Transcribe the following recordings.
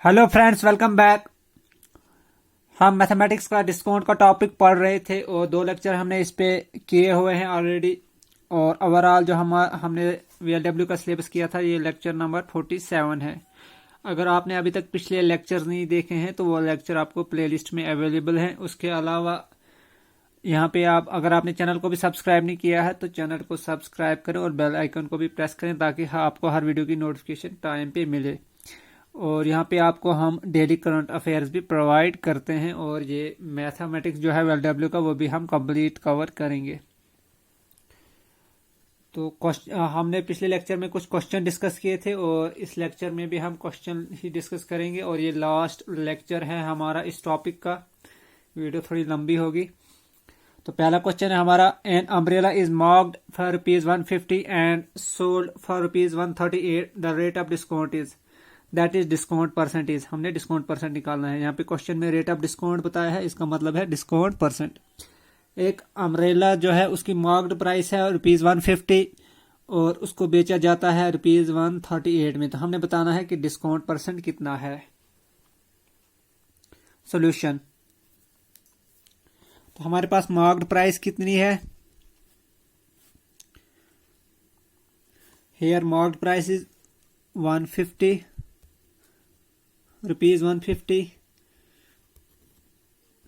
Hello friends, welcome back. हम mathematics का discount का टॉपिक पढ़ रहे थे और 2 लेक्चर हमने इस पे किए हुए हैं ऑलरेडी। और ओवरऑल जो हमने वीएलडब्ल्यू का सिलेबस किया था, ये लेक्चर नंबर 47 है। अगर आपने अभी तक पिछले लेक्चर नहीं देखे हैं तो वो लेक्चर आपको प्लेलिस्ट में अवेलेबल है। उसके अलावा यहाँ पे अगर आपने चैनल को भी सब्सक्राइब नहीं किया है तो चैनल को सब्सक्राइब करें और बेल आइकन को भी प्रेस करें ताकि आपको हर वीडियो की नोटिफिकेशन टाइम पे मिले। और यहाँ पे आपको हम डेली करंट अफेयर्स भी प्रोवाइड करते हैं और ये मैथमेटिक्स जो है वेलडब्ल्यू का वो भी हम कंप्लीट कवर करेंगे। तो हमने पिछले लेक्चर में कुछ क्वेश्चन डिस्कस किए थे और इस लेक्चर में भी हम क्वेश्चन ही डिस्कस करेंगे और ये लास्ट लेक्चर है हमारा इस टॉपिक का। वीडियो थोड़ी लंबी होगी। तो पहला क्वेश्चन है हमारा, an umbrella is marked for ₹150 and sold for ₹138, the rate of discount is, that is discount percentage. हमने डिस्काउंट परसेंट निकालना है। यहाँ पे क्वेश्चन में रेट ऑफ डिस्काउंट बताया है, इसका मतलब है डिस्काउंट परसेंट। एक अम्ब्रेला जो है उसकी मार्क्ड प्राइस है ₹150 और उसको बेचा जाता है ₹138 में। तो हमने बताना है कि डिस्काउंट परसेंट कितना है। सॉल्यूशन, तो हमारे पास मार्क्ड प्राइस कितनी है। Here marked price is ₹150।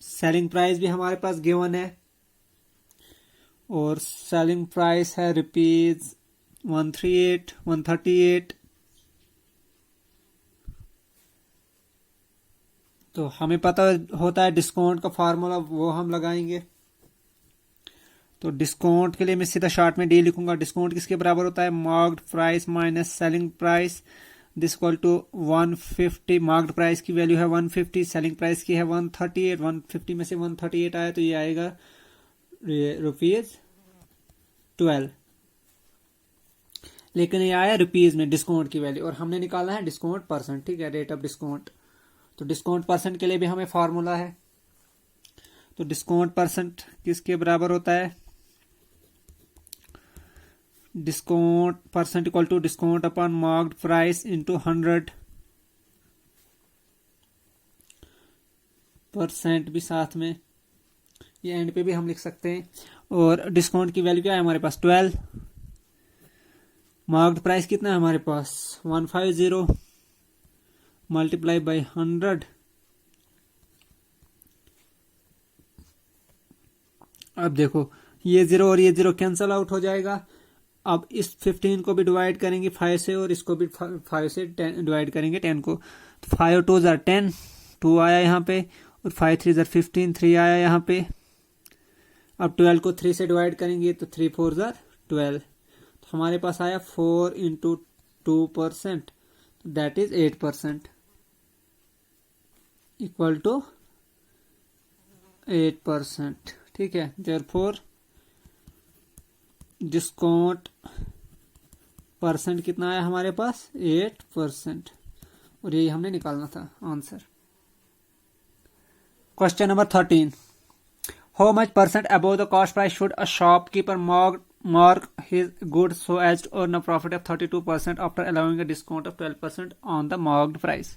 Selling price भी हमारे पास गिवन है और सेलिंग प्राइस है ₹138। तो हमें पता होता है डिस्काउंट का फार्मूला, वो हम लगाएंगे। तो डिस्काउंट के लिए मैं सीधा शॉर्ट में डी लिखूंगा। डिस्काउंट किसके बराबर होता है, marked price minus selling price, this equal to 150। Marked price की वैल्यू है 150, सेलिंग प्राइस की है 138। 150 में से 138 आया तो ये आएगा ₹12। लेकिन ये आया रुपीज में डिस्काउंट की वैल्यू और हमने निकालना है डिस्काउंट परसेंट। ठीक है, रेट ऑफ डिस्काउंट। तो डिस्काउंट परसेंट के लिए भी हमें फॉर्मूला है। तो डिस्काउंट परसेंट किसके बराबर होता है, discount percent equal to discount upon marked price into 100% भी साथ में, ये एंड पे भी हम लिख सकते हैं। और डिस्काउंट की वैल्यू क्या है हमारे पास, 12। मार्क्ड प्राइस कितना है हमारे पास, 150 मल्टीप्लाई बाई 100। अब देखो ये 0 और ये 0 कैंसल आउट हो जाएगा। अब इस 15 को भी डिवाइड करेंगे 5 से और इसको भी 5 से डिवाइड करेंगे 10 को। तो 5 2 जार 10, 2 आया यहाँ पे, और 5 3 जार 15, 3 आया यहाँ पे। अब 12 को 3 से डिवाइड करेंगे तो 3 4 जार 12। तो हमारे पास आया 4 into 2%, that is 8%, equal to 8%। ठीक है, देयरफॉर डिस्काउंट परसेंट कितना आया हमारे पास, 8%। और यही हमने निकालना था answer. Question number 13, how much percent above the cost price should a shopkeeper mark his goods so as to earn a profit of 32% after allowing a discount of 12% on the marked price।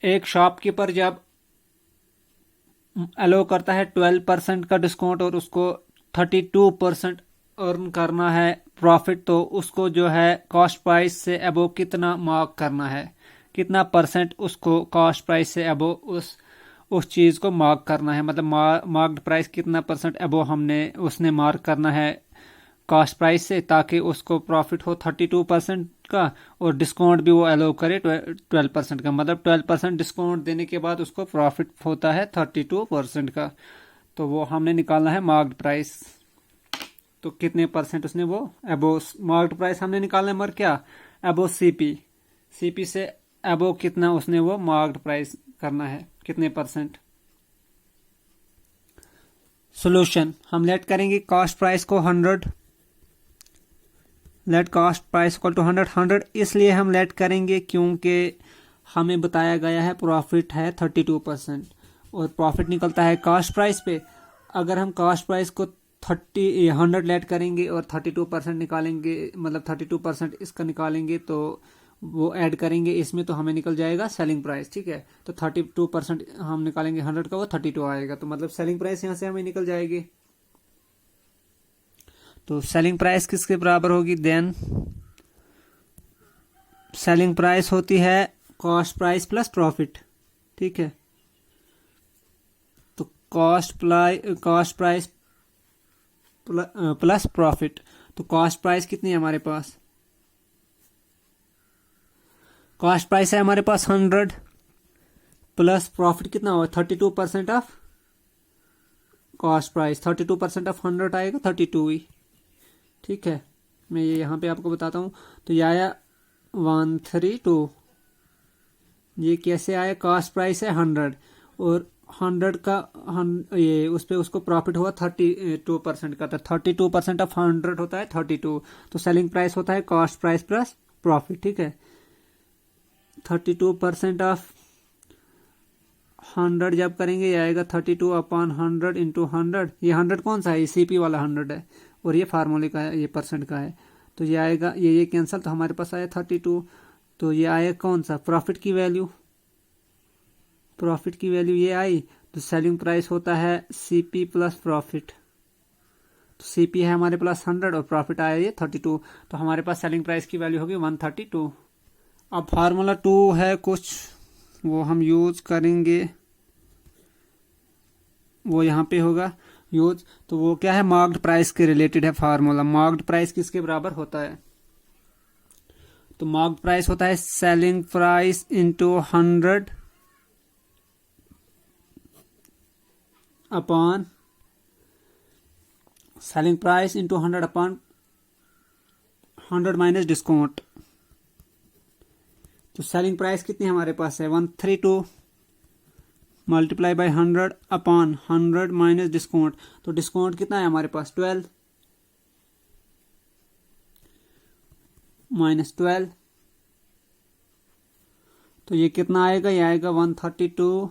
एक shopkeeper जब अलो करता है 12% का discount और उसको 32% earn करना है profit, तो उसको जो है कॉस्ट प्राइस से अबो कितना मार्क करना है, कितना परसेंट उसको कॉस्ट प्राइस से अबो उस चीज को मार्क करना है। मतलब मार्क्ड प्राइस कितना परसेंट अबो उसने मार्क करना है कॉस्ट प्राइस से, ताकि उसको प्रॉफिट हो 32% का और डिस्काउंट भी वो अलो करे 12% का। मतलब 12% डिस्काउंट देने के बाद उसको प्रॉफिट होता है 32% का। तो वो हमने निकालना है मार्क्ड प्राइस। तो कितने परसेंट उसने वो अबो मार्क्ड प्राइस हमने निकालना है, मगर क्या अबो सीपी से अबो कितना उसने वो मार्क्ड प्राइस करना है, कितने परसेंट। सॉल्यूशन, हम लेट करेंगे कॉस्ट प्राइस को 100, let cost price equal to 100 इसलिए हम लेट करेंगे क्योंकि हमें बताया गया है प्रॉफिट है 32% और प्रॉफिट निकलता है कॉस्ट प्राइस पे। अगर हम कॉस्ट प्राइस को 100 लेट करेंगे और 32% निकालेंगे, मतलब 32% इसका निकालेंगे तो वो ऐड करेंगे इसमें तो हमें निकल जाएगा सेलिंग प्राइस। ठीक है, तो 32% हम निकालेंगे 100 का, वो 32 आएगा, तो मतलब सेलिंग प्राइस यहाँ से हमें निकल जाएगी। तो सेलिंग प्राइस किसके बराबर होगी? देन सेलिंग प्राइस होती है कॉस्ट प्राइस प्लस प्रॉफिट। ठीक है, तो कॉस्ट प्राइस प्लस प्रॉफिट। तो कॉस्ट प्राइस कितनी है हमारे पास? कॉस्ट प्राइस है हमारे पास 100 प्लस प्रॉफिट कितना होगा? 32% ऑफ कॉस्ट प्राइस। 32% ऑफ 100 आएगा 32 ही। ठीक है, मैं ये यहाँ पे आपको बताता हूँ। तो ये आया 132। ये कैसे आया? कॉस्ट प्राइस है 100 और 100 का ये उस पर उसको प्रॉफिट हुआ 32% का, तो 32% ऑफ 100 होता है 32। तो सेलिंग प्राइस होता है कॉस्ट प्राइस प्लस प्रॉफिट। ठीक है, 32% ऑफ 100 जब करेंगे ये आएगा 32 अपॉन 100 इंटू 100। ये 100 कौन सा है? ये सीपी वाला 100 है और ये फार्मूले का है, ये परसेंट का है। तो ये आएगा, ये कैंसिल, तो हमारे पास आया 32। तो ये आया कौन सा? प्रॉफिट की वैल्यू। प्रॉफिट की वैल्यू ये आई, तो सेलिंग प्राइस होता है सीपी प्लस प्रॉफिट। तो सीपी है हमारे पास 100 और प्रॉफिट आया ये 32, तो हमारे पास सेलिंग प्राइस की वैल्यू होगी 132। अब फार्मूला 2 है कुछ, वो हम यूज करेंगे, वो यहाँ पे होगा यूज। तो वो क्या है? मार्क्ड प्राइस के रिलेटेड है फार्मूला। मार्क्ड प्राइस किसके बराबर होता है? तो मार्क्ड प्राइस होता है selling price into 100 upon selling price into 100 upon 100 minus discount. तो सेलिंग प्राइस कितनी हमारे पास है? 132 multiply by 100 upon 100 minus discount. तो डिस्काउंट कितना है हमारे पास? 12 माइनस 12। तो ये कितना आएगा? ये आएगा 132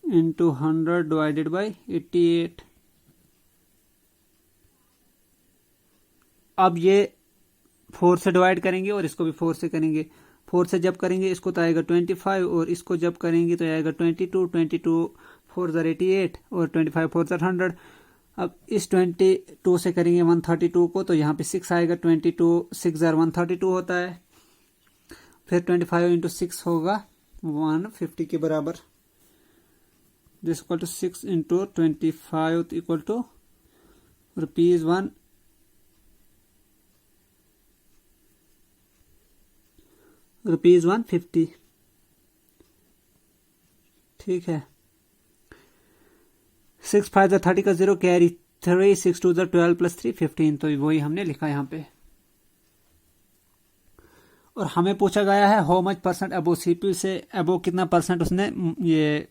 इंटू 100 डिवाइडेड बाई 88। अब ये 4 से डिवाइड करेंगे और इसको भी 4 से करेंगे। 4 से जब करेंगे इसको तो आएगा 25 और इसको जब करेंगे तो आएगा 22 4 ज़र 88 और 25 4 ज़र 100। अब इस 22 से करेंगे 132 को, तो यहाँ पे 6 आएगा। 22 6 ज़र 132 होता है। फिर 25 इंटू 6 होगा 150 के बराबर। This equal to 6 into 25 equal to rupees 150। ठीक है, 6 5 ज़र 30 का 0 कैरी 3 6 2 ज़र 12 प्लस 3 15। तो वही हमने लिखा यहाँ पे। और हमें पूछा गया है how much percent above CP से अबो कितना परसेंट उसने ये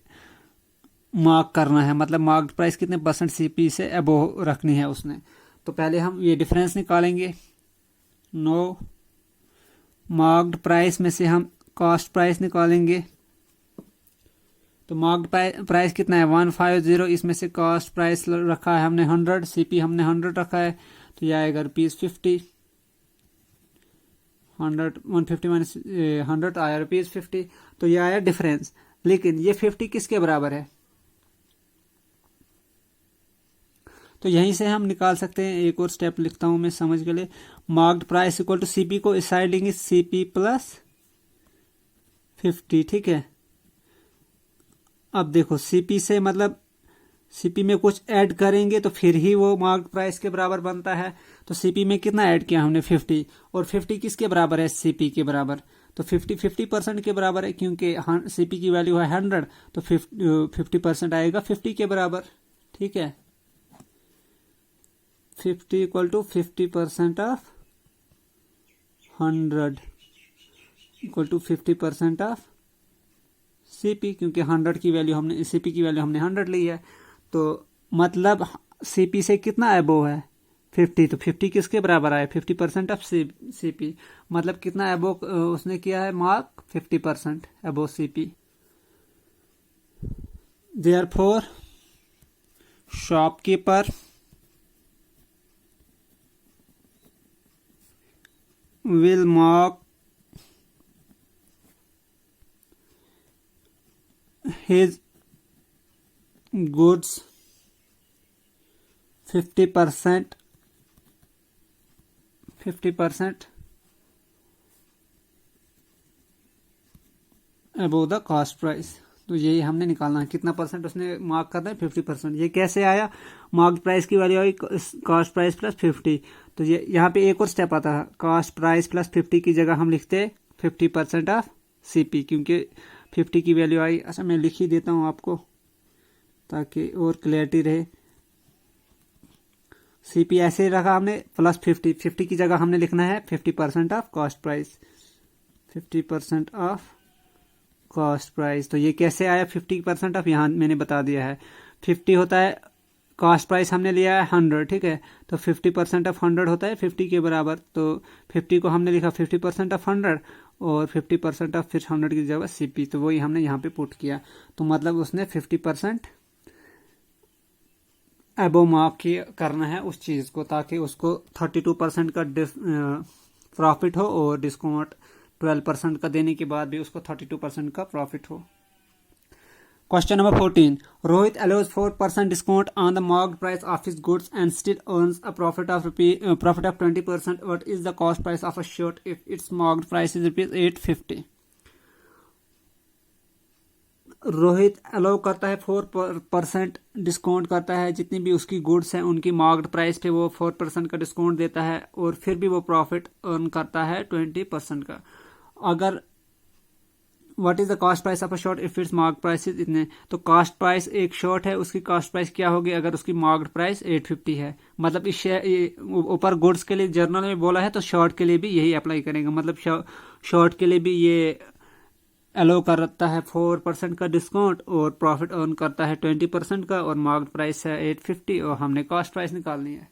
मार्क करना है, मतलब मार्क प्राइस कितने परसेंट सीपी से अबो रखनी है उसने। तो पहले हम ये डिफरेंस निकालेंगे। नो मार्क्ड प्राइस में से हम कॉस्ट प्राइस निकालेंगे। तो मार्क्ड प्राइस कितना है? 150। इसमें से कॉस्ट प्राइस रखा है हमने 100, सीपी हमने 100 रखा है, तो यह आएगा ₹50। 150 माइनस 100 आया ₹50। तो यह आया डिफरेंस। लेकिन ये 50 किसके बराबर है? तो यहीं से हम निकाल सकते हैं। एक और स्टेप लिखता हूं मैं समझ के लिए। Marked price equal to CP को इस साइड लेंगे, सीपी प्लस 50। ठीक है, अब देखो सीपी से मतलब सीपी में कुछ ऐड करेंगे तो फिर ही वो मार्क्ड प्राइस के बराबर बनता है। तो सीपी में कितना ऐड किया हमने? 50। और 50 किसके बराबर है? सीपी के बराबर। तो 50% के बराबर है, क्योंकि सीपी की वैल्यू है 100, तो 50% आएगा 50 के बराबर। ठीक है, 50 equal to 50% of 100 equal to 50% of CP, क्योंकि 100 की वैल्यू हमने सीपी की वैल्यू हमने 100 ली है। तो मतलब सीपी से कितना अबोव है? 50। तो 50 किसके बराबर आया? 50% ऑफ सीपी। मतलब कितना अबोव उसने किया है mark? 50% above CP. Therefore shopkeeper will mark his goods 50% above the cost price. तो यही हमने निकालना है, कितना परसेंट उसने मार्क करना है, 50%। ये कैसे आया, मार्क प्राइस की वैल्यू आई कॉस्ट प्राइस प्लस 50। तो ये यहाँ पे एक और स्टेप आता है, कॉस्ट प्राइस प्लस 50 की जगह हम लिखते 50% ऑफ सीपी, क्योंकि 50 की वैल्यू आई। अच्छा मैं लिख ही देता हूँ आपको ताकि और क्लियरिटी रहे। सीपी ऐसे ही रखा हमने प्लस 50 की जगह हमने लिखना है 50% of cost price, 50% of cost price. तो ये कैसे आया 50% ऑफ, यहाँ मैंने बता दिया है। 50 होता है कॉस्ट प्राइस, हमने लिया है 100, ठीक है। तो 50% ऑफ 100 होता है 50 के बराबर। तो 50 को हमने लिखा 50% ऑफ 100 और 50% ऑफ फिर 100 की जगह सीपी। तो वही हमने यहाँ पे पुट किया। तो मतलब उसने 50% अबव मार्क करना है उस चीज़ को, ताकि उसको 32% का प्रॉफिट हो और डिस्काउंट 12% का देने के बाद भी उसको 32% का प्रॉफिट हो। Question number 14, Rohit allows 4% discount on the marked price of his goods and still earns a profit of 20%. What is the cost price of a shirt if its marked price is ₹850? Rohit allow करता है 4% discount करता है, जितनी भी उसकी goods हैं उनकी marked price पे वो 4% का डिस्काउंट देता है और फिर भी वो प्रॉफिट अर्न करता है 20% का। अगर what is the cost price of a shirt if it's marked price is इतने, तो कॉस्ट प्राइस एक शर्ट है उसकी कॉस्ट प्राइस क्या होगी अगर उसकी मार्क्ड प्राइस 850 है। मतलब इस ऊपर गुड्स के लिए जर्नल में बोला है तो शर्ट के लिए भी यही अप्लाई करेंगे। मतलब शर्ट के लिए भी ये अलाउ करता है 4% का डिस्काउंट और प्रॉफिट अर्न करता है 20% का, और मार्क्ड प्राइस है 850 और हमने कॉस्ट प्राइस निकालनी है।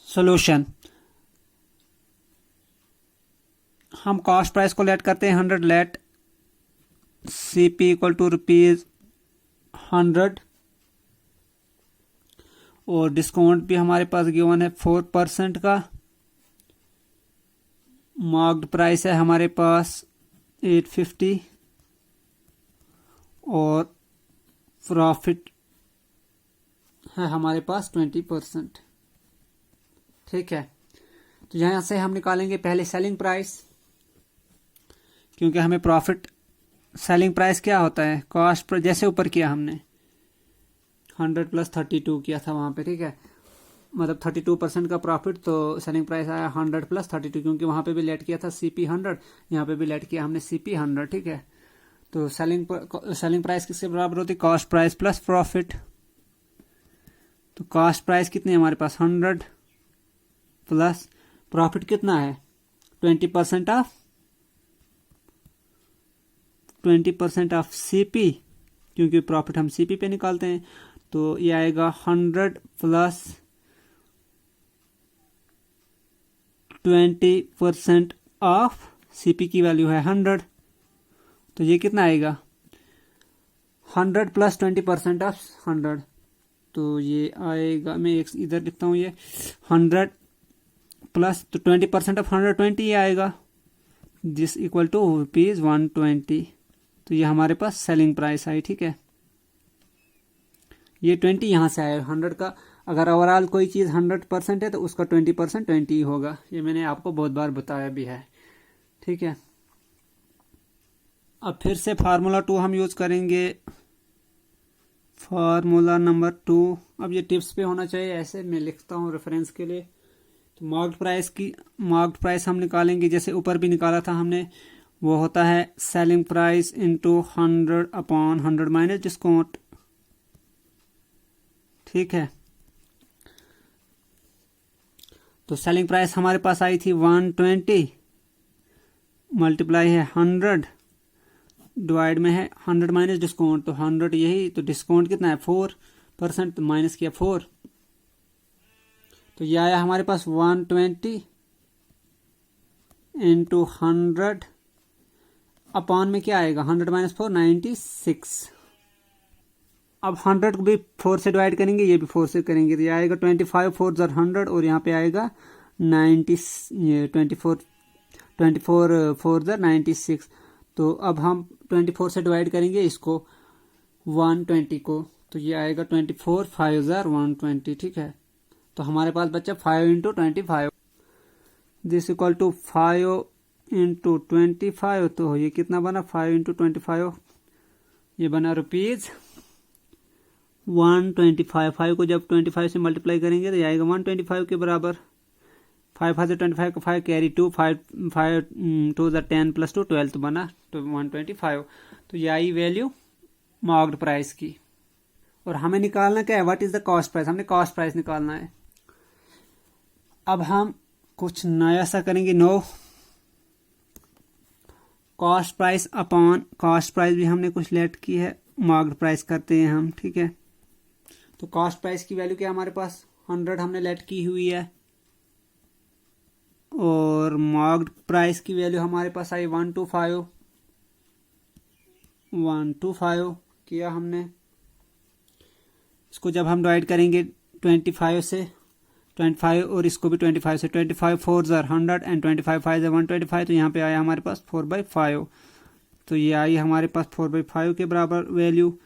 सोल्यूशन, हम कॉस्ट प्राइस को लेट करते हैं 100, लेट सीपी इक्वल टू ₹100 और डिस्काउंट भी हमारे पास गिवन है 4% का। मार्क्ड प्राइस है हमारे पास 850 और प्रॉफिट है हमारे पास 20%, ठीक है। तो यहां से हम निकालेंगे पहले सेलिंग प्राइस, क्योंकि हमें प्रॉफिट, सेलिंग प्राइस क्या होता है, कॉस्ट पर जैसे ऊपर किया हमने 100 + 32 किया था वहां पे, ठीक है। मतलब 32% का प्रॉफिट, तो सेलिंग प्राइस आया 100 + 32, क्योंकि वहां पे भी लेट किया था CP 100, यहाँ पे भी लेट किया हमने CP 100, ठीक है। तो सेलिंग प्राइस किसके बराबर होती है, कॉस्ट प्राइस प्लस प्रॉफिट। तो कॉस्ट प्राइस कितनी है हमारे पास 100 प्लस प्रॉफिट कितना है 20% ऑफ CP, क्योंकि प्रॉफिट हम CP पे निकालते हैं। तो ये आएगा 100 प्लस 20% ऑफ CP की वैल्यू है 100, तो ये कितना आएगा 100 प्लस 20% ऑफ 100, तो ये आएगा, मैं एक इधर लिखता हूँ, ये 100 प्लस तो 20% ऑफ 120 ये आएगा, जिस इक्वल टू ₹120। तो ये हमारे पास सेलिंग प्राइस आई, ठीक है। ये 20 यहाँ से आया 100 का। अगर ओवरऑल कोई चीज़ 100% है तो उसका 20% 20 ही होगा। ये मैंने आपको बहुत बार बताया भी है, ठीक है। अब फिर से फार्मूला 2 हम यूज करेंगे, फार्मूला नंबर 2। अब ये टिप्स पे होना चाहिए, ऐसे मैं लिखता हूँ रेफरेंस के लिए। तो मार्क्ड प्राइस हम निकालेंगे जैसे ऊपर भी निकाला था हमने, वो होता है selling price into 100/100 minus discount, ठीक है। तो सेलिंग प्राइस हमारे पास आई थी 120, मल्टीप्लाई है 100, डिवाइड में है 100 माइनस डिस्काउंट, तो 100 यही, तो डिस्काउंट कितना है 4%, तो माइनस किया 4, तो ये आया हमारे पास 120 इंटू 100 अपॉन में क्या आएगा 100 माइनस 4 96। अब 100 को भी 4 से डिवाइड करेंगे, ये भी 4 से करेंगे, तो ये आएगा 25 4 100 और यहाँ पे आएगा 90, 24 4 96। तो अब हम 24 से डिवाइड करेंगे इसको 120 को, तो ये आएगा 24 5 जार 120, ठीक है। तो हमारे पास बच्चा 5 into 25, this equal to 5 into 25, तो ये कितना बना 5 इंटू 25, ये बना ₹125। 5 को जब 25 से मल्टीप्लाई करेंगे तो ये आएगा 125 के बराबर। 5 5 से 25 को 5 कैरी 2, 5 2 10 प्लस 2 12, तो बना तो 125। तो ये आई वैल्यू मॉर्क्ड प्राइस की। और हमें निकालना क्या है, what is the cost price, हमने कॉस्ट प्राइस निकालना है। अब हम कुछ नया सा करेंगे, no cost price upon cost price भी हमने कुछ लेट की है, मॉर्क्ड प्राइस करते हैं हम, ठीक है। तो कॉस्ट प्राइस की वैल्यू क्या हमारे पास 100 हमने लेट की हुई है, और मॉर्क्ड प्राइस की वैल्यू हमारे पास आई 125 किया हमने। इसको जब हम डिवाइड करेंगे 25 से 25 और इसको भी 25 से, 25 4 जार 100 एंड 25 5 जार 125, तो यहाँ पे आया हमारे पास 4/5, तो ये आई हमारे पास 4/5 के बराबर वैल्यू।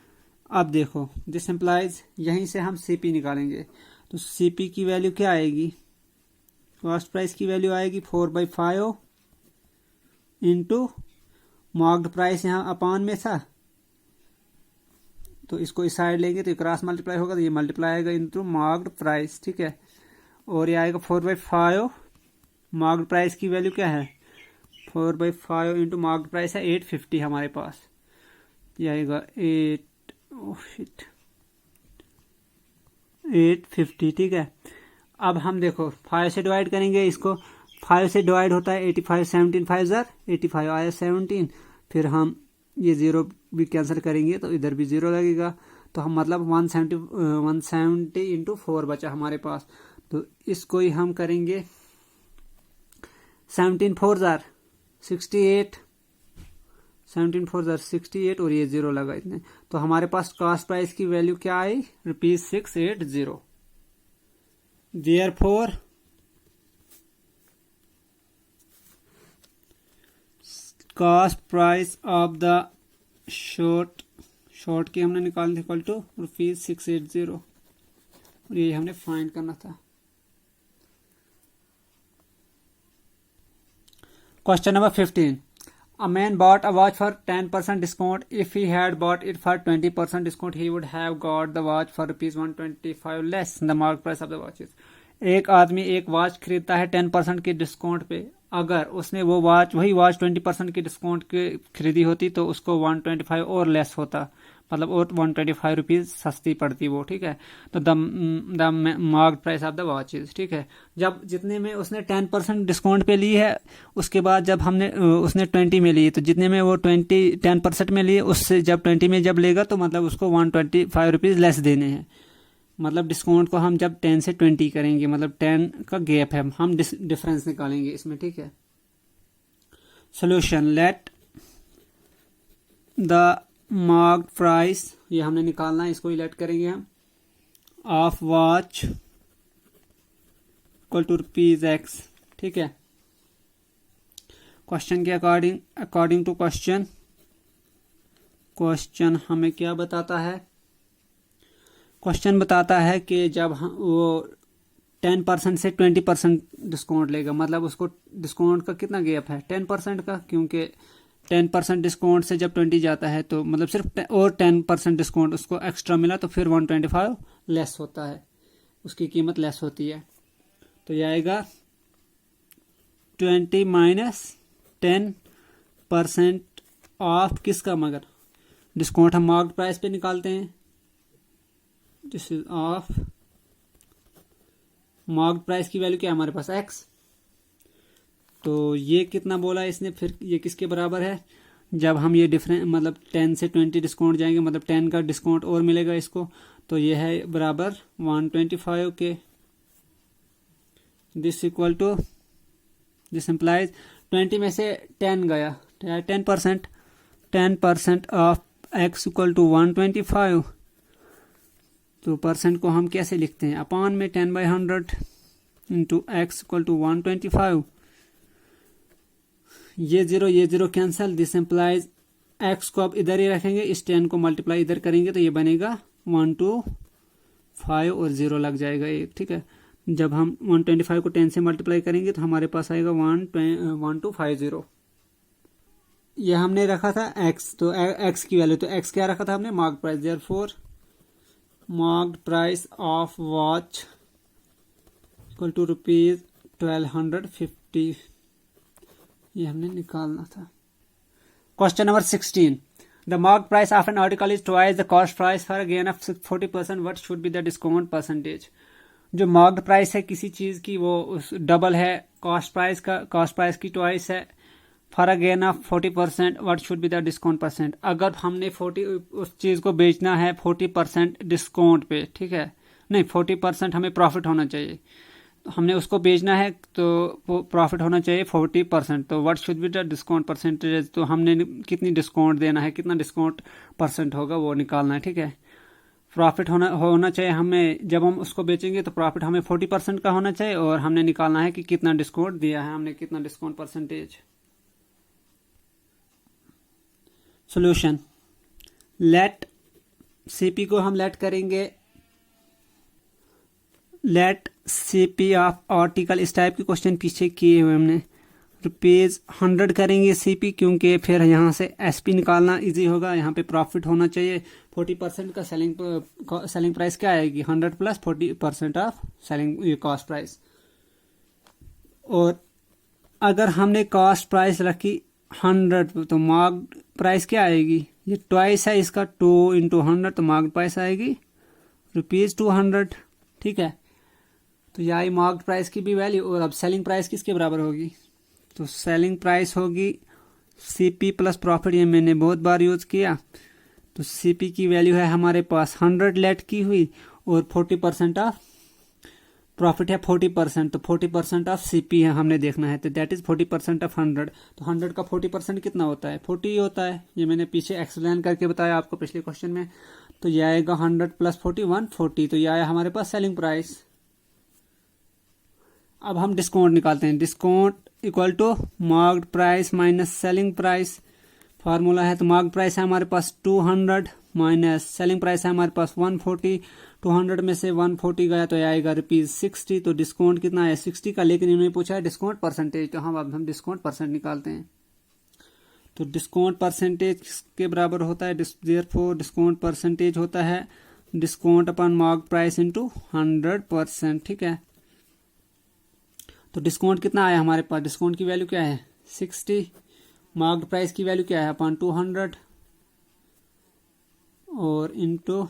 अब देखो दिस इम्प्लाइज, यहीं से हम सीपी निकालेंगे, तो सीपी की वैल्यू क्या आएगी, कॉस्ट प्राइस की वैल्यू आएगी 4/5 इंटू मॉर्क्ड प्राइस, यहाँ अपॉन में था तो इसको इस साइड लेंगे तो ये क्रॉस मल्टीप्लाई होगा, तो ये मल्टीप्लाई आएगा इंटू मॉर्क्ड प्राइस, ठीक है। और ये आएगा 4/5, मॉर्क्ड प्राइस की वैल्यू क्या है 4/5 इंटू मॉर्क्ड प्राइस है 850 हमारे पास, ये आएगा 850, ठीक है। अब हम देखो 5 से डिवाइड करेंगे इसको, 5 से डिवाइड होता है 85, 17 5 जार 85 आया 17, फिर हम ये 0 भी कैंसिल करेंगे तो इधर भी 0 लगेगा, तो हम मतलब 170 इंटू 4 बचा हमारे पास, तो इसको ही हम करेंगे 17 4 जार 68, 17 4 जार 68 और ये 0 लगा इतने, तो हमारे पास कॉस्ट प्राइस की वैल्यू क्या आई ₹680। Therefore cost price of the short की हमने निकालनी थी इक्वल टू ₹680, और ये हमने फाइंड करना था। Question number 15, a man bought a watch for 10% discount. If he had bought it for 20% discount, he would have got the watch for ₹125 less the market price of the watches. एक आदमी एक watch खरीदता है 10% के discount पे, अगर उसने वो वही वॉच 20% के डिस्काउंट के खरीदी होती तो उसको 125 और लेस होता, मतलब और ₹125 सस्ती पड़ती वो, ठीक है। तो the market price of the watches, ठीक है। जब जितने में उसने 10% डिस्काउंट पे ली है, उसके बाद जब उसने 20 में ली, तो जितने में वो 10% में लिए, उससे जब 20 में जब लेगा तो मतलब उसको ₹125 लेस देने हैं, मतलब डिस्काउंट को हम जब 10 से 20 करेंगे, मतलब 10 का गैप है, हम डिफरेंस निकालेंगे इसमें, ठीक है। Solution, let the marked price, ये हमने निकालना है, इसको ही लेट करेंगे हम, of watch equal to ₹X, ठीक है। क्वेश्चन के अकॉर्डिंग टू क्वेश्चन हमें क्या बताता है, क्वेश्चन बताता है कि जब वो 10% से 20% डिस्काउंट लेगा, मतलब उसको डिस्काउंट का कितना गैप है 10% का, क्योंकि 10% डिस्काउंट से जब 20 जाता है तो मतलब सिर्फ और 10% डिस्काउंट उसको एक्स्ट्रा मिला, तो फिर 125 लेस होता है, उसकी कीमत लेस होती है। तो यह आएगा 20 माइनस 10% ऑफ किसका, मगर डिस्काउंट हम मार्केट प्राइस पे निकालते हैं, this is of market price की वैल्यू क्या है हमारे पास X, तो ये कितना बोला इसने, फिर ये किसके बराबर है, जब हम ये डिफरेंस मतलब 10 से 20 डिस्काउंट जाएंगे, मतलब 10 का डिस्काउंट और मिलेगा इसको, तो ये है बराबर 125 के, this equal to, this implies 20 में से 10 गया, 10% ऑफ X इक्वल टू 125, तो परसेंट को हम कैसे लिखते हैं, अपॉन में 10/100 इंटू X इक्वल टू 125, ये zero cancel, this implies x को अब इधर ही रखेंगे, इस 10 को मल्टीप्लाई इधर करेंगे तो ये बनेगा 125 और 0 लग जाएगा एक, ठीक है। जब हम 125 को 10 से मल्टीप्लाई करेंगे तो हमारे पास आएगा 1250। ये हमने रखा था एक्स, तो एक्स की वैल्यू, तो एक्स क्या रखा था हमने, marked price, therefore marked price of watch equal to ₹1250, ये हमने निकालना था। Question number 16, the marked price of an article is twice the cost price for a gain of 40%, what should be the discount percentage. जो marked price है किसी चीज की वो उस डबल है कॉस्ट प्राइस का, कॉस्ट प्राइस की ट्वाइस है, for a gain of 40%, what should be the discount percent. अगर हमने 40 उस चीज को बेचना है 40% डिस्काउंट पे, ठीक है, नहीं 40% हमें प्रॉफिट होना चाहिए, तो हमने उसको बेचना है तो प्रॉफिट होना चाहिए 40%, तो what should be the discount percentage, तो हमने कितनी डिस्काउंट देना है, कितना डिस्काउंट परसेंट होगा वो निकालना है, ठीक है। प्रॉफिट होना चाहिए हमें, जब हम उसको बेचेंगे तो प्रॉफिट हमें 40% का होना चाहिए, और हमने निकालना है कि कितना डिस्काउंट दिया है हमने, कितना discount percentage. Solution, let CP को हम लेट करेंगे, लेट सीपी ऑफ आर्टिकल, इस टाइप के क्वेश्चन पीछे किए हुए हमने, ₹100 करेंगे सीपी, क्योंकि फिर यहाँ से एसपी निकालना इजी होगा। यहाँ पे प्रॉफिट होना चाहिए 40% का, सेलिंग प्राइस क्या आएगी 100 plus 40% of selling cost price. और अगर हमने कॉस्ट प्राइस रखी 100 तो मार्क्ड प्राइस क्या आएगी, ये ट्वाइस है इसका, 2 × 100 तो मार्क्ड प्राइस आएगी ₹200, ठीक है। तो यह आई मार्क्ड प्राइस की भी वैल्यू। और अब सेलिंग प्राइस किसके बराबर होगी, तो सेलिंग प्राइस होगी सीपी प्लस प्रॉफिट, ये मैंने बहुत बार यूज किया। तो सीपी की वैल्यू है हमारे पास 100 लेट की हुई, और 40% ऑफ प्रॉफिट है 40%, तो 40% ऑफ सीपी है हमने देखना है, तो दैट इज 40% ऑफ 100। तो 100 का 40% कितना होता है, 40 होता है, ये मैंने पीछे एक्सप्लेन करके बताया आपको पिछले क्वेश्चन में। तो यह आएगा 100 प्लस 40 140, तो यह आया हमारे पास सेलिंग प्राइस। अब हम डिस्काउंट निकालते हैं, discount equal to marked price minus selling price, formula है। तो मार्क्ड प्राइस है हमारे पास 200 माइनस सेलिंग प्राइस है हमारे पास 140, 200 में से 140 गया तो आएगा ₹60, तो डिस्काउंट कितना है 60 का, लेकिन इन्होंने पूछा है डिस्काउंट परसेंटेज, तो हम डिस्काउंट परसेंट निकालते हैं। तो डिस्काउंट परसेंटेज के बराबर होता है, देयरफॉर डिस्काउंट परसेंटेज होता है discount upon marked price into 100%, ठीक है। तो डिस्काउंट कितना आया हमारे पास, डिस्काउंट की वैल्यू क्या है 60, मार्क्ड प्राइस की वैल्यू क्या है अपॉन 200 और इंटू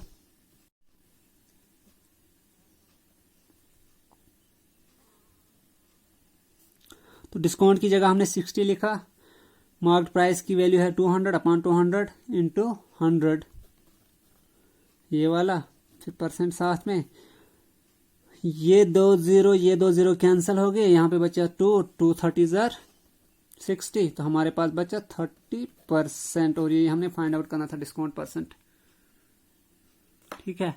तो डिस्काउंट की जगह हमने 60 लिखा, मार्क्ड प्राइस की वैल्यू है 200 अपॉन 200 इंटू 100, ये वाला, फिर परसेंट साथ में, ये 2 0 कैंसिल हो गए, यहाँ पे बचा 2 30 60, तो हमारे पास बचा 30%, और ये हमने फाइंड आउट करना था डिस्काउंट परसेंट, ठीक है।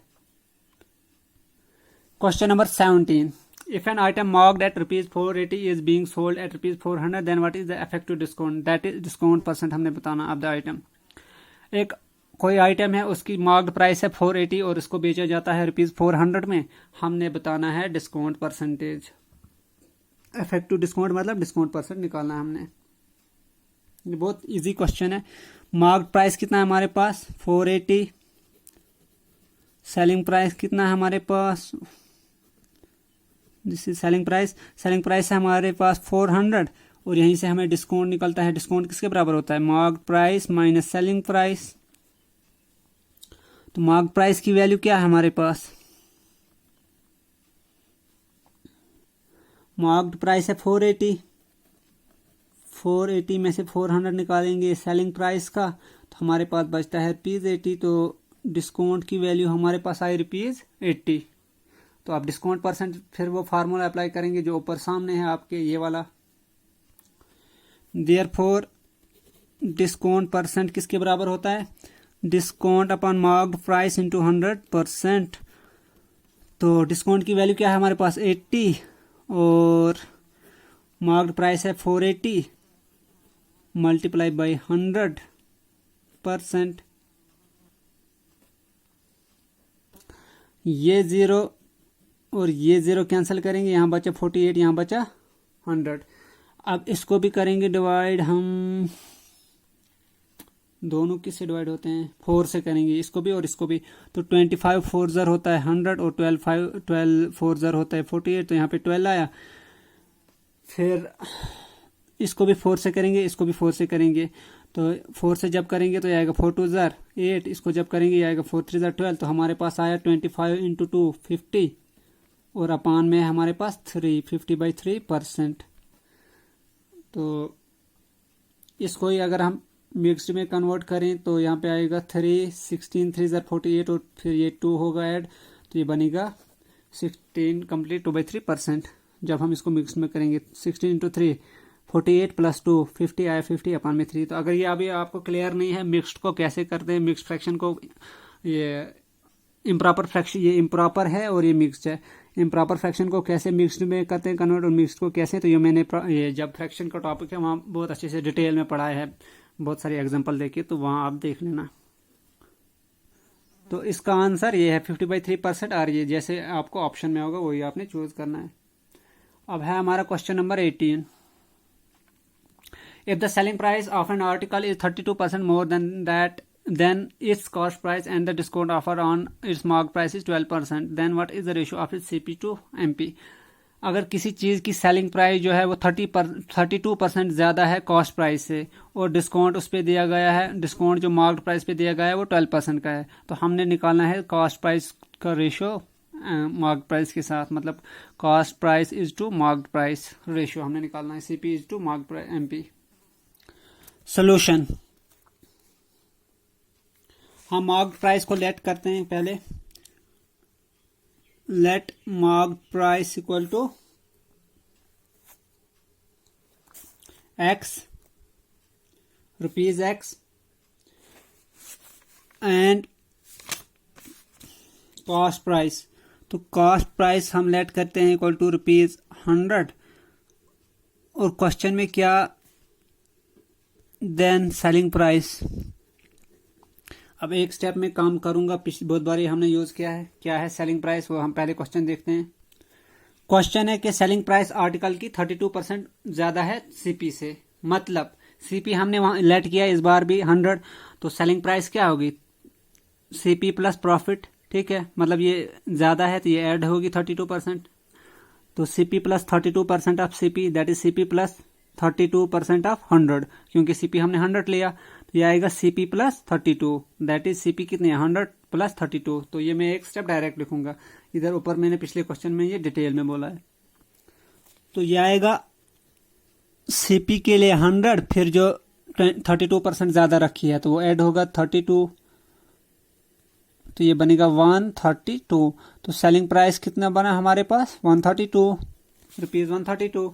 Question number 17, if an item marked at ₹480 is being sold at ₹400, then what is the effective discount, that is discount percent हमने बताना of the item। एक कोई आइटम है उसकी मार्क्ड प्राइस है 480 और इसको बेचा जाता है ₹400 में, हमने बताना है डिस्काउंट परसेंटेज। इफेक्टिव डिस्काउंट मतलब डिस्काउंट परसेंट निकालना है हमने, ये बहुत इजी क्वेश्चन है। मार्क्ड प्राइस कितना है हमारे पास 480, सेलिंग प्राइस कितना है हमारे पास, दिस इज सेलिंग प्राइस है हमारे पास 400, और यहीं से हमें डिस्काउंट निकलता है, डिस्काउंट किसके बराबर होता है marked price minus selling price. तो मार्क्ड प्राइस की वैल्यू क्या है हमारे पास, मार्क्ड प्राइस है 480 में से 400 निकालेंगे सेलिंग प्राइस का, तो हमारे पास बचता है ₹80, तो डिस्काउंट की वैल्यू हमारे पास आई ₹80। तो आप डिस्काउंट परसेंट फिर वो फार्मूला अप्लाई करेंगे जो ऊपर सामने है आपके, ये वाला। देयरफॉर डिस्काउंट परसेंट किसके बराबर होता है, discount upon marked price into 100%। तो डिस्काउंट की वैल्यू क्या है हमारे पास 80 और मार्क्ड प्राइस है 480, मल्टीप्लाई बाई 100%, ये 0 और ये 0 कैंसिल करेंगे, यहाँ बचा 48, यहाँ बचा 100। अब इसको भी करेंगे डिवाइड, हम दोनों किससे डिवाइड होते हैं, 4 से करेंगे, इसको भी और इसको भी। तो 25 4 ज़र होता है 100 और 12 4 ज़र होता है 48, तो यहाँ पे 12 आया। फिर इसको भी 4 से करेंगे, इसको भी 4 से करेंगे, तो 4 से जब करेंगे तो आएगा 4 2 ज़र 8, इसको जब करेंगे आएगा 4 3 ज़र 12। तो हमारे पास आया 25 इंटू 2 50 और अपान में हमारे पास 3 50/3%। तो इसको ही अगर हम मिक्स्ड में कन्वर्ट करें तो यहाँ पे आएगा 3 16 3 ज़र 48 और फिर ये 2 होगा ऐड, तो ये बनेगा 16 कंप्लीट 2/3%। जब हम इसको मिक्स में करेंगे 16 इंटू 3 48 प्लस 2 50 आया 50 अपान में 3। तो अगर ये अभी आपको क्लियर नहीं है मिक्स्ड को कैसे करते हैं, मिक्स्ड फ्रैक्शन को, ये इम्प्रॉपर फ्रैक्शन, ये इम्प्रॉपर है और ये मिक्स्ड है, इम्प्रॉपर फ्रैक्शन को कैसे मिक्स्ड में करते हैं कन्वर्ट और मिक्स्ड को कैसे, तो ये मैंने ये जब फ्रैक्शन का टॉपिक है वहाँ बहुत अच्छे से डिटेल में पढ़ाया है, बहुत सारे एग्जांपल देके, तो वहाँ आप देख लेना। तो इसका आंसर ये है 50/3%, और ये जैसे आपको ऑप्शन में होगा वही आपने चूज करना है। अब है हमारा question number 18। If the selling price of an article is 32% more than that, then its cost price and the discount offer on its marked price is 12%, then what is the ratio of its CP to MP? अगर किसी चीज़ की selling price जो है वो 32% ज़्यादा है cost price से और डिस्काउंट उस पर दिया गया है, डिस्काउंट जो मार्क्ड प्राइस पे दिया गया है वो 12% का है, तो हमने निकालना है कॉस्ट प्राइस का रेशियो मार्क्ड प्राइस के साथ, मतलब cost price is to marked price ratio हमने निकालना है, CP is to marked price MP। Solution, हम मार्क्ड प्राइस को लेट करते हैं पहले, let marked price equal to x rupees x and cost price. तो कॉस्ट प्राइस हम लेट करते हैं इक्वल टू ₹100 और क्वेश्चन में क्या, देन सेलिंग प्राइस। अब एक स्टेप में काम करूंगा, पिछली बहुत बार हमने यूज किया है, क्या है सेलिंग प्राइस, वो हम पहले क्वेश्चन देखते हैं। क्वेश्चन है कि सेलिंग प्राइस आर्टिकल की 32% ज्यादा है सीपी से, मतलब सीपी हमने वहां लेट किया इस बार भी 100, तो सेलिंग प्राइस क्या होगी, सीपी प्लस प्रॉफिट, ठीक है, मतलब ये ज्यादा है तो ये ऐड होगी 32%, तो CP plus 32% of CP, that is CP plus 32% of 100, क्योंकि सीपी हमने 100 लिया, तो ये आएगा CP plus 32, that is CP कितने 100 प्लस 32। तो ये मैं एक स्टेप डायरेक्ट लिखूंगा, इधर ऊपर मैंने पिछले क्वेश्चन में ये डिटेल में बोला है। तो ये आएगा सीपी के लिए 100, फिर जो 32% ज्यादा रखी है तो वो ऐड होगा 32, तो ये बनेगा 132। तो सेलिंग प्राइस कितना बना हमारे पास, 132 रुपीज 132।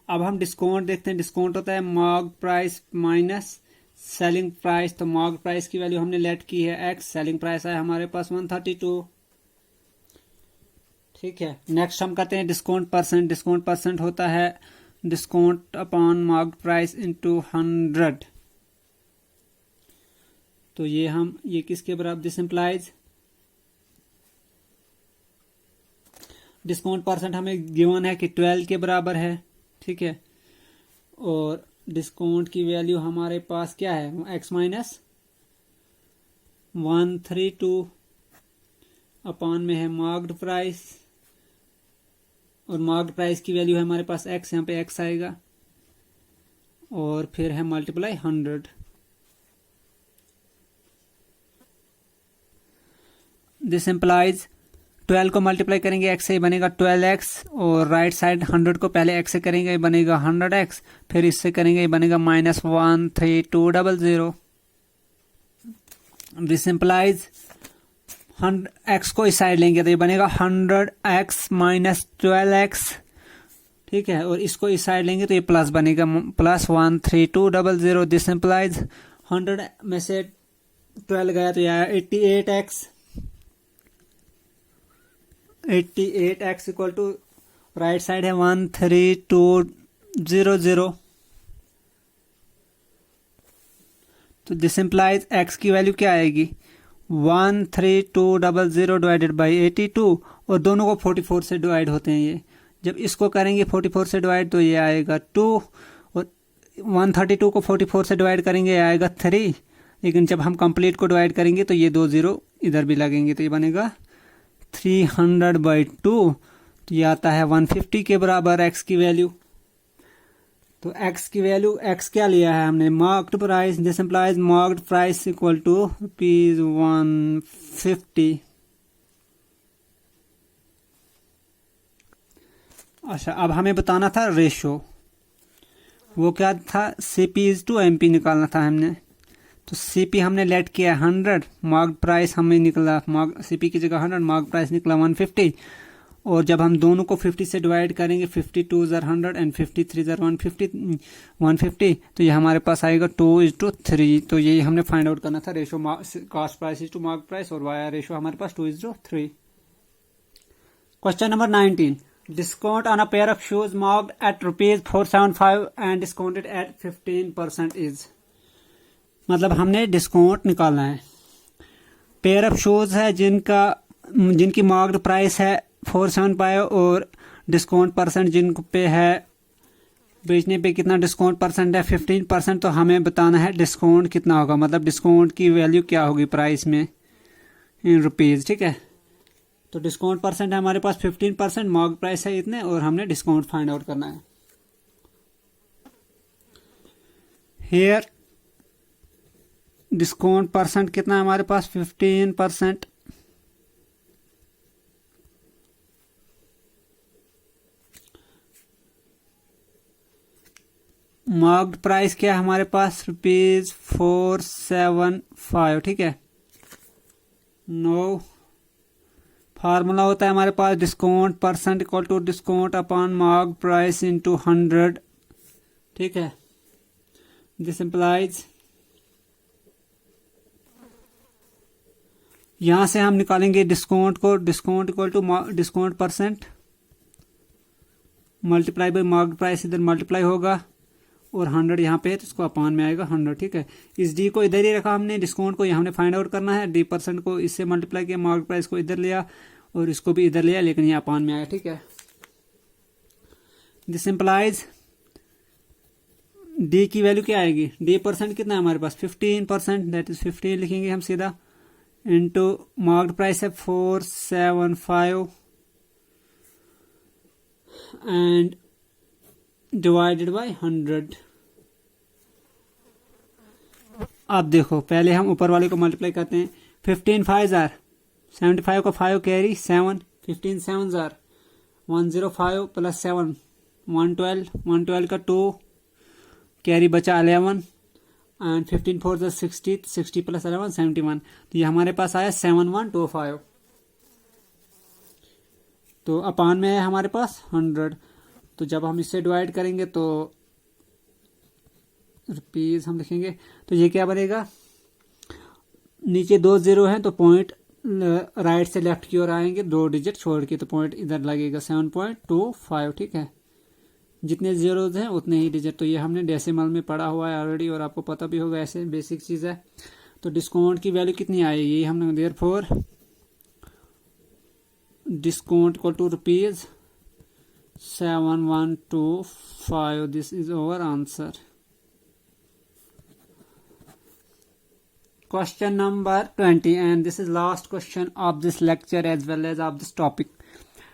अब हम डिस्काउंट देखते हैं, डिस्काउंट होता है mark price minus selling price, तो मार्क प्राइस की वैल्यू हमने लेट की है x, सेलिंग प्राइस है हमारे पास 132, ठीक है। नेक्स्ट हम करते हैं डिस्काउंट परसेंट, डिस्काउंट परसेंट होता है discount upon mark price into 100, तो ये किसके बराबर, दिस इंप्लाइज डिस्काउंट परसेंट हमें गिवन है कि 12 के बराबर है, ठीक है, और डिस्काउंट की वैल्यू हमारे पास क्या है, x माइनस 132 अपॉन में है मार्क्ड प्राइस, और मार्क्ड प्राइस की वैल्यू है हमारे पास x, यहाँ पे x आएगा, और फिर है मल्टीप्लाई 100। दिस इंप्लाइज 12 को मल्टीप्लाई करेंगे x से बनेगा 12x, और राइट साइड 100 को पहले x से करेंगे बनेगा 100x, फिर इससे करेंगे बनेगा -13200। दिस इंप्लाइज x को इस साइड लेंगे तो ये बनेगा 100x माइनस 12x, ठीक है, और इसको इस साइड लेंगे तो ये प्लस बनेगा +13200। दिस इंप्लाइज 100 में से 12 गया तो ये 88x equal to right side है 13200, तो दिस इम्प्लाइज एक्स की वैल्यू क्या आएगी 13200 डिवाइडेड बाई 82, और दोनों को 44 से डिवाइड होते हैं ये। जब इसको करेंगे 44 से डिवाइड तो ये आएगा 2, और 132 को 44 से डिवाइड करेंगे ये आएगा 3, लेकिन जब हम कंप्लीट को डिवाइड करेंगे तो ये 2 0 इधर भी लगेंगे, तो ये बनेगा 300/2, तो ये आता है 150 के बराबर एक्स की वैल्यू। तो एक्स की वैल्यू, एक्स क्या लिया है हमने, marked price, this implies marked price equal to ₹150। अच्छा, अब हमें बताना था रेशो, वो क्या था, CP टू MP निकालना था हमने। तो CP हमने लेट किया 100, मार्क्ड प्राइस हमें निकला, CP की जगह 100, मार्क्ड प्राइस निकला 150, और जब हम दोनों को 50 से डिवाइड करेंगे 52 ज़र 100 एंड 53 ज़र 150, तो ये हमारे पास आएगा 2:3। तो यही हमने फाइंड आउट करना था, ratio cost price to market price, और वाया रेशो हमारे पास 2:3। Question number 19, discount on a pair of shoes marked at ₹475 and discounted at 15% is. मतलब हमने डिस्काउंट निकालना है, पेयर ऑफ शूज है जिनकी मार्क्ड प्राइस है 475 और डिस्काउंट परसेंट जिन पे है, बेचने पे कितना डिस्काउंट परसेंट है 15%, तो हमें बताना है डिस्काउंट कितना होगा, मतलब डिस्काउंट की वैल्यू क्या होगी प्राइस में इन रुपीज़। ठीक है, तो डिस्काउंट परसेंट है हमारे पास 15%, मार्केट प्राइस है इतने, और हमने डिस्काउंट फाइंड आउट करना है। हेयर डिस्काउंट परसेंट कितना है हमारे पास 15%, मार्क्ड प्राइस क्या है हमारे पास ₹475। ठीक है, नो फार्मूला होता है हमारे पास discount percent equal to discount upon marked price into 100। ठीक है, दिस इम्प्लाइज, यहां से हम निकालेंगे डिस्काउंट को, discount equal to discount percent multiply by marked price, इधर मल्टीप्लाई होगा, और 100 यहाँ पे है तो इसको अपान में आएगा 100। ठीक है, इस डी को इधर ही रखा हमने, डिस्काउंट को यहाँ हमने फाइंड आउट करना है, डी परसेंट को इससे मल्टीप्लाई किया, मार्केट प्राइस को इधर लिया और इसको भी इधर लिया, लेकिन ये अपान में आया। ठीक है, दिस इम्प्लाइज डी की वैल्यू क्या आएगी, डी परसेंट कितना है हमारे पास 15%, दैट इज 15 लिखेंगे हम सीधा, इंटू मार्केट प्राइस है 475 एंड डिवाइडेड बाय 100। अब देखो, पहले हम ऊपर वाले को मल्टीप्लाई करते हैं, 15 5 ज़ार 75 को 5 कैरी 7, 15 7 ज़ार 105 प्लस 7 112, 112 का 2 कैरी बचा 11 एंड 15 4 ज़ार 60, 60 प्लस 11 71, तो ये हमारे पास आया 7125। तो अपान में है हमारे पास 100, तो जब हम इससे डिवाइड करेंगे तो रुपीज़ हम लिखेंगे, तो ये क्या बनेगा, नीचे 2 0 हैं तो पॉइंट राइट से लेफ्ट की ओर आएंगे 2 डिजिट छोड़ के, तो पॉइंट इधर लगेगा 7.25। ठीक है, जितने जीरोज हैं उतने ही डिजिट, तो ये हमने डेसिमल में पढ़ा हुआ है ऑलरेडी और आपको पता भी होगा, ऐसे बेसिक चीज़ है। तो डिस्काउंट की वैल्यू कितनी आएगी, हमने therefore discount equal to ₹7125, this is our answer. Question number 20, and this is last question of this lecture as well as of this topic.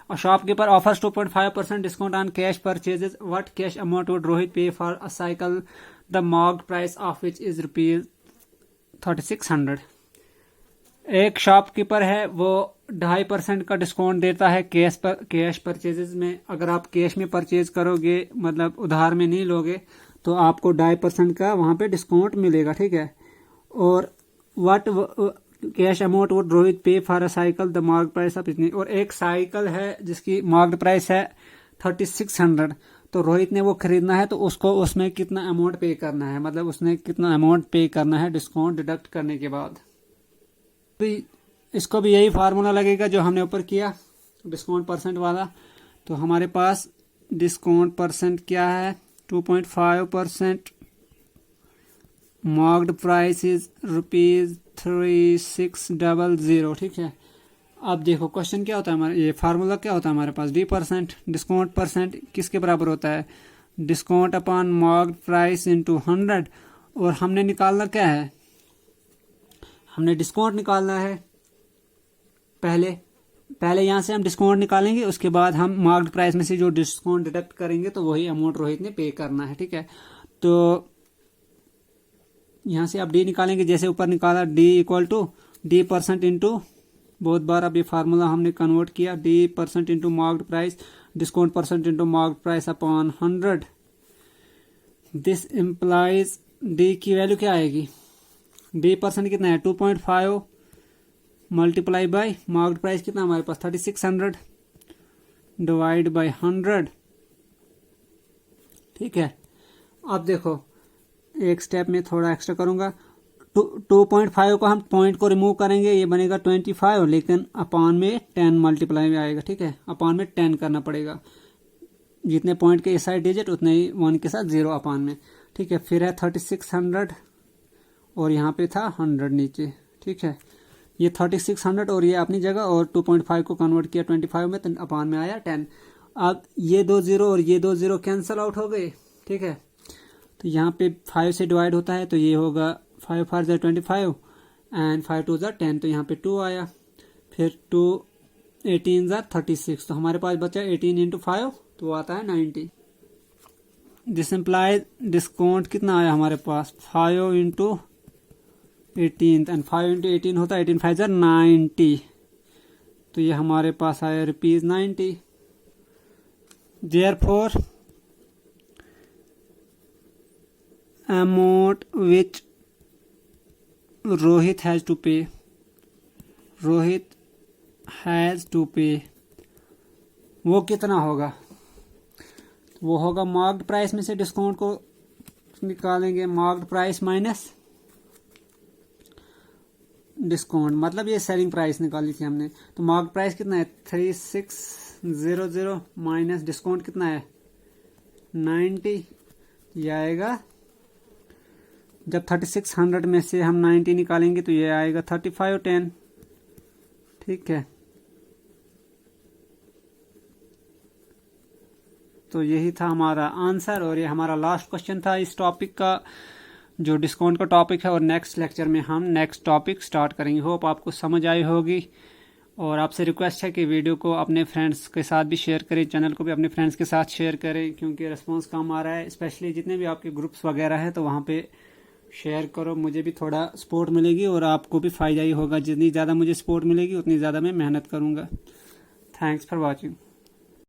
A shopkeeper offers 2.5% discount on cash purchases. What cash amount would Rohit pay for a cycle, the marked price of which is ₹3600? एक shopkeeper है, वो 2.5% का discount देता है cash purchases में। अगर आप cash में परचेज करोगे, मतलब उधार में नहीं लोगे, तो आपको 2.5% का वहाँ पे डिस्काउंट मिलेगा। ठीक है, और what cash amount would Rohit pay for a cycle, the market price of इतनी, और एक साइकिल है जिसकी मार्केट प्राइस है 3600, तो रोहित ने वो खरीदना है, तो उसको उसमें कितना अमाउंट पे करना है, मतलब उसने कितना अमाउंट पे करना है डिस्काउंट डिडक्ट करने के बाद। इसको भी यही फार्मूला लगेगा जो हमने ऊपर किया डिस्काउंट परसेंट वाला, तो हमारे पास डिस्काउंट परसेंट क्या है 2.5%। Marked price is ₹3600। ठीक है। अब देखो क्वेश्चन क्या होता है हमारा, ये फार्मूला क्या होता है हमारे पास, D%। डिस्काउंट परसेंट किसके बराबर होता है, discount upon marked price into 100। और हमने निकालना क्या है, हमने डिस्काउंट निकालना है। पहले यहाँ से हम डिस्काउंट निकालेंगे, उसके बाद हम मार्क्ड प्राइस में से जो डिस्काउंट डिडक्ट करेंगे तो वही अमाउंट रोहित ने पे करना है। ठीक है। तो यहाँ से आप डी निकालेंगे, जैसे ऊपर निकाला D=D% इंटू, बहुत बार अब ये फार्मूला हमने कन्वर्ट किया, D% into marked price, discount percent into marked price upon 100। This implies D की वैल्यू क्या आएगी, D% कितना है 2.5 मल्टीप्लाई बाय मार्क्ड प्राइस कितना हमारे पास 3600 डिवाइड बाय 100। ठीक है। अब देखो एक स्टेप में थोड़ा एक्स्ट्रा करूंगा, 2.5 को हम पॉइंट को रिमूव करेंगे, ये बनेगा 25, लेकिन अपान में 10 मल्टीप्लाई में आएगा। ठीक है। अपान में 10 करना पड़ेगा, जितने पॉइंट के इस साइड डिजिट उतने ही 1 के साथ 0 अपान में। ठीक है। फिर है 3600 और यहाँ पे था 100 नीचे। ठीक है। ये 3600 और ये अपनी जगह, और 2.5 को कन्वर्ट किया 25 में तो अपान में आया 10। अब ये 2 0 और ये 2 0 कैंसिल आउट हो गए। ठीक है। तो यहाँ पे 5 से डिवाइड होता है, तो ये होगा 5 4 = 25 एंड 5 2 = 10, तो यहाँ पे 2 आया। फिर 2 18 = 36, तो हमारे पास बचा 18 इंटू 5, तो आता है 90। दिस इम्प्लाइज डिस्काउंट कितना आया हमारे पास 5 इंटू 18 एंड 5 इंटू 18 होता है 18 5 = 90, तो ये हमारे पास आया ₹90। Therefore amount which Rohit has to pay, Rohit has to पे, वो कितना होगा, वो होगा मार्क्ड प्राइस में से डिस्काउंट को निकालेंगे, मार्क्ड प्राइस माइनस डिस्काउंट, मतलब ये सेलिंग प्राइस निकाली थी हमने। तो मार्क्ड प्राइस कितना है 3600 माइनस डिस्काउंट कितना है 90, ये आएगा, जब 3600 में से हम 90 निकालेंगे तो ये आएगा 3510। ठीक है। तो यही था हमारा आंसर, और ये हमारा लास्ट क्वेश्चन था इस टॉपिक का, जो डिस्काउंट का टॉपिक है। और नेक्स्ट लेक्चर में हम नेक्स्ट टॉपिक स्टार्ट करेंगे। होप आपको समझ आई होगी, और आपसे रिक्वेस्ट है कि वीडियो को अपने फ्रेंड्स के साथ भी शेयर करें, चैनल को भी अपने फ्रेंड्स के साथ शेयर करें, क्योंकि रिस्पांस कम आ रहा है। स्पेशली जितने भी आपके ग्रुप्स वगैरह हैं तो वहाँ पे शेयर करो, मुझे भी थोड़ा सपोर्ट मिलेगी और आपको भी फ़ायदा ही होगा। जितनी ज़्यादा मुझे सपोर्ट मिलेगी उतनी ज़्यादा मैं मेहनत करूँगा। Thanks for watching.